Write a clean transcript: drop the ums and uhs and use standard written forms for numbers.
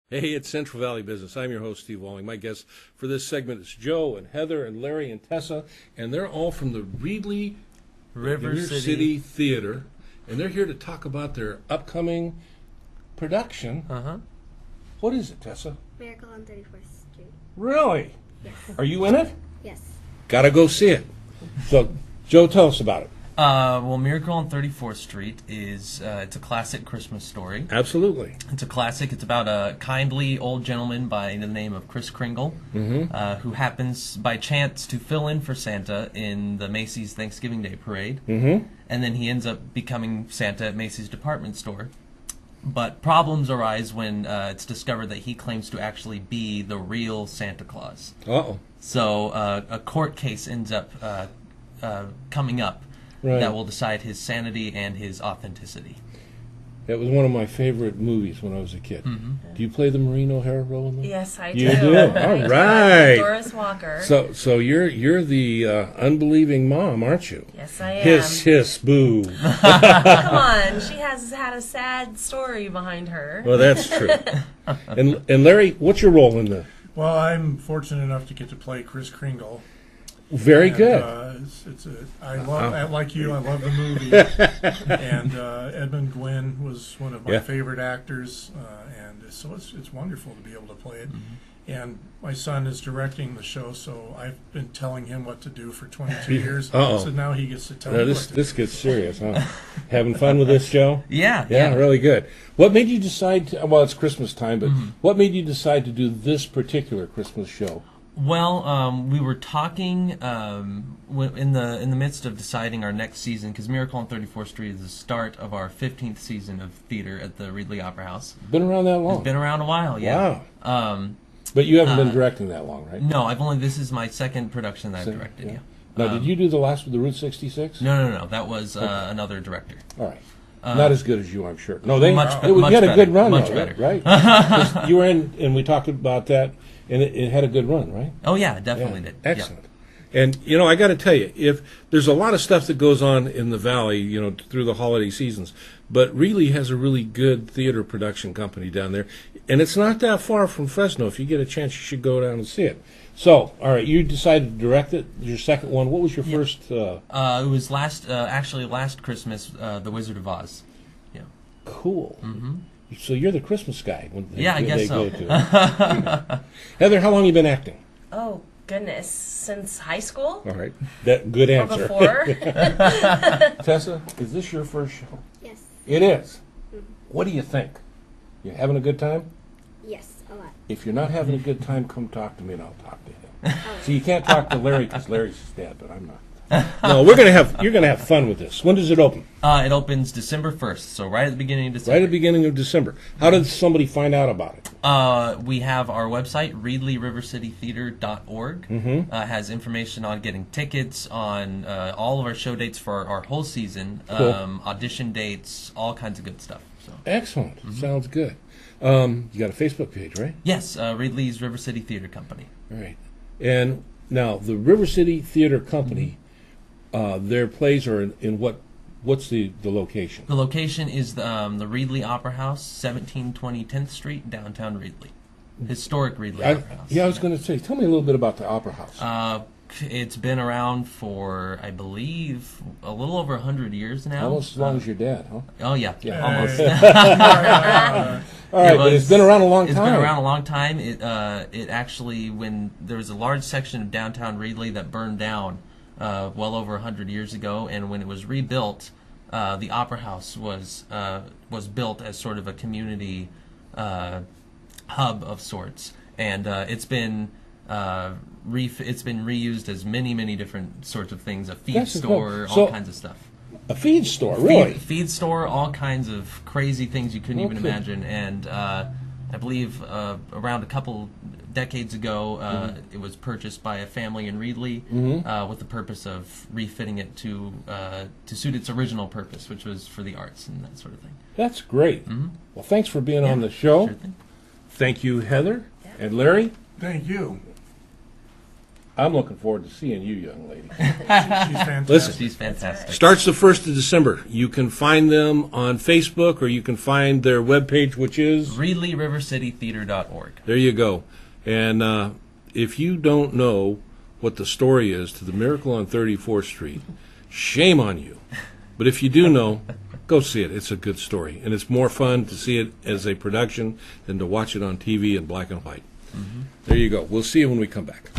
Hey, it's Central Valley Business. I'm your host, Steve Walling. My guests for this segment is Joe and Heather and Larry and Tessa, and they're all from the Reedley River City Theater, and they're here to talk about their upcoming production. What is it, Tessa? Miracle on 34th Street. Really? Yes. Are you in it? Yes. Gotta go see it. So, Joe, tell us about it. Well, Miracle on 34th Street is it's a classic Christmas story. Absolutely. It's a classic. It's about a kindly old gentleman by the name of Kris Kringle, who happens by chance to fill in for Santa in the Macy's Thanksgiving Day Parade, and then he ends up becoming Santa at Macy's department store. But problems arise when it's discovered that he claims to actually be the real Santa Claus. Uh-oh. So a court case ends up coming up. Right. That will decide his sanity and his authenticity. That was one of my favorite movies when I was a kid. Do you play the Maureen O'Hara role in that? Yes, I do. You do? All right. Doris Walker. So you're the unbelieving mom, aren't you? Yes, I am. Hiss, hiss, boo. Come on, she has had a sad story behind her. Well, that's true. And Larry, what's your role in the? Well, I'm fortunate enough to get to play Kris Kringle. Very And, good. I like you. I love the movie. And Edmund Gwynn was one of my favorite actors, and so it's wonderful to be able to play it. And my son is directing the show, so I've been telling him what to do for 22 years. So now he gets to tell me what to do. This gets serious, huh? Having fun with this show? Yeah. Really good. What made you decide to, well, it's Christmas time, but what made you decide to do this particular Christmas show? Well, we were talking in the midst of deciding our next season, because Miracle on 34th Street is the start of our 15th season of theater at the Reedley Opera House. Been around that long? It's been around a while, yeah. Wow. But you haven't been directing that long, right? No, this is my second production that I've directed, yeah. Now, did you do the last with the Route 66? No. That was another director. All right. Not as good as you, I'm sure. No, you had a good run, much though, better. Right? You were in, and we talked about that, and it had a good run, right? Oh, yeah, it definitely did. Excellent. Yeah. And, I got to tell you, if there's a lot of stuff that goes on in the Valley, through the holiday seasons, but Reedley has a really good theater production company down there, and it's not that far from Fresno. If you get a chance, you should go down and see it. So, all right, you decided to direct it, your second one. What was your first? It was last Christmas, The Wizard of Oz. Yeah. Cool. So you're the Christmas guy when I guess so. Go to. Heather, how long have you been acting? Oh, goodness. Since high school? All right. That good answer. Or before? Tessa, is this your first show? Yes. It is. What do you think? You having a good time? Yes, a lot. If you're not having a good time, come talk to me and I'll talk to him. So you can't talk to Larry because Larry's his dad, but I'm not. No, you're gonna have fun with this. When does it open? It opens December 1st, so right at the beginning of December. Right at the beginning of December. How does somebody find out about it? We have our website, ReedleyRiverCityTheater.org. Has information on getting tickets, on all of our show dates for our whole season, audition dates, all kinds of good stuff. So. Excellent. Sounds good. You got a Facebook page, right? Yes, Reedley's River City Theater Company. All right. And now, the River City Theater Company, their plays are in what's the location? The location is the Reedley Opera House, 1720 10th Street, downtown Reedley. Historic Reedley Opera House. Yeah, I was going to say, tell me a little bit about the Opera House. It's been around for, I believe, a little over 100 years now. Almost as long as your dad, huh? Oh, yeah. Almost. All right, but it's been around a long time. It's been around a long time. It actually, when there was a large section of downtown Reedley that burned down well over 100 years ago, and when it was rebuilt, the Opera House was built as sort of a community hub of sorts, and it's been reused as many different sorts of things. A feed store, all kinds of stuff. A feed store, really? Feed store, all kinds of crazy things you couldn't even imagine. And I believe around a couple decades ago, it was purchased by a family in Reedley with the purpose of refitting it to suit its original purpose, which was for the arts and that sort of thing. That's great. Well, thanks for being on the show. Sure thing. Thank you, Heather and Larry. Thank you. I'm looking forward to seeing you, young lady. She's fantastic. Listen. She's fantastic. Starts the 1st of December. You can find them on Facebook, or you can find their webpage, which is ReedleyRiverCityTheater.org. there you go. And if you don't know what the story is to the Miracle on 34th Street, shame on you. But if you do know, go see it. It's a good story, and it's more fun to see it as a production than to watch it on TV in black and white. There you go. We'll see you when we come back.